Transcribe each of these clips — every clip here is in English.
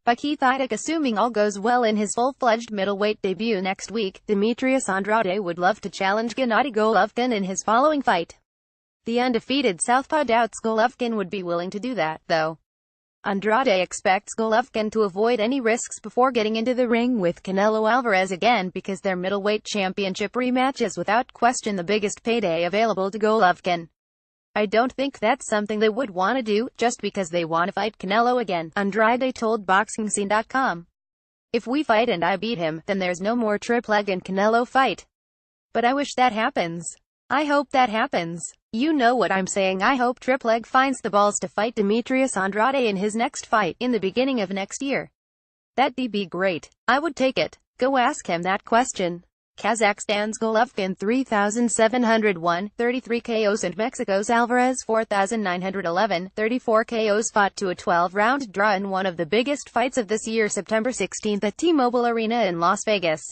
by Keith Idec. Assuming all goes well in his full-fledged middleweight debut next week, Demetrius Andrade would love to challenge Gennady Golovkin in his following fight. The undefeated southpaw doubts Golovkin would be willing to do that, though. Andrade expects Golovkin to avoid any risks before getting into the ring with Canelo Alvarez again because their middleweight championship rematch is without question the biggest payday available to Golovkin. I don't think that's something they would want to do, just because they want to fight Canelo again, Andrade told BoxingScene.com. If we fight and I beat him, then there's no more triple-leg and Canelo fight. But I wish that happens. I hope that happens. You know what I'm saying. I hope triple-leg finds the balls to fight Demetrius Andrade in his next fight, in the beginning of next year. That'd be great. I would take it. Go ask him that question. Kazakhstan's Golovkin 3,701, 33 KOs and Mexico's Alvarez 4,911, 34 KOs fought to a 12-round draw in one of the biggest fights of this year, September 16 at T-Mobile Arena in Las Vegas.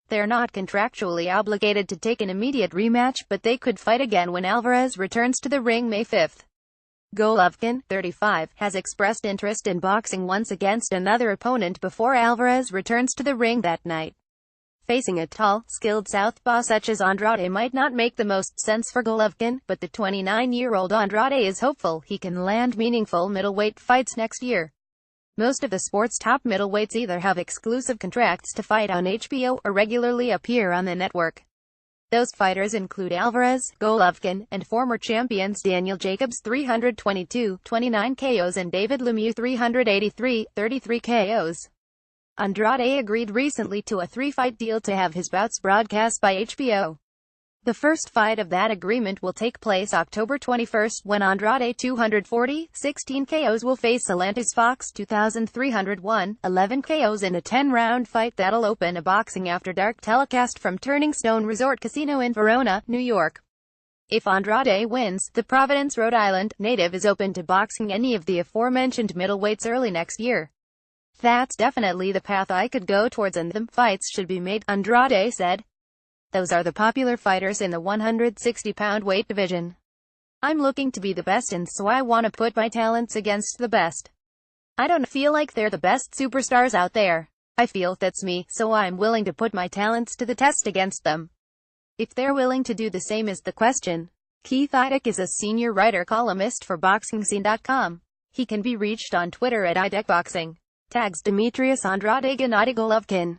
They're not contractually obligated to take an immediate rematch, but they could fight again when Alvarez returns to the ring May 5. Golovkin, 35, has expressed interest in boxing once against another opponent before Alvarez returns to the ring that night. Facing a tall, skilled southpaw such as Andrade might not make the most sense for Golovkin, but the 29-year-old Andrade is hopeful he can land meaningful middleweight fights next year. Most of the sport's top middleweights either have exclusive contracts to fight on HBO or regularly appear on the network. Those fighters include Alvarez, Golovkin, and former champions Daniel Jacobs 322, 29 KOs and David Lemieux 383, 33 KOs. Andrade agreed recently to a 3-fight deal to have his bouts broadcast by HBO. The first fight of that agreement will take place October 21 when Andrade 240, 16 KOs will face Atlantis Fox 2,301, 11 KOs in a 10-round fight that'll open a Boxing After Dark telecast from Turning Stone Resort Casino in Verona, New York. If Andrade wins, the Providence, Rhode Island native is open to boxing any of the aforementioned middleweights early next year. That's definitely the path I could go towards, and them fights should be made, Andrade said. Those are the popular fighters in the 160-pound weight division. I'm looking to be the best, and so I want to put my talents against the best. I don't feel like they're the best superstars out there. I feel that's me, so I'm willing to put my talents to the test against them. If they're willing to do the same is the question. Keith Idec is a senior writer-columnist for BoxingScene.com. He can be reached on Twitter at IdecBoxing. Tags Demetrius Andrade, Gennady Golovkin.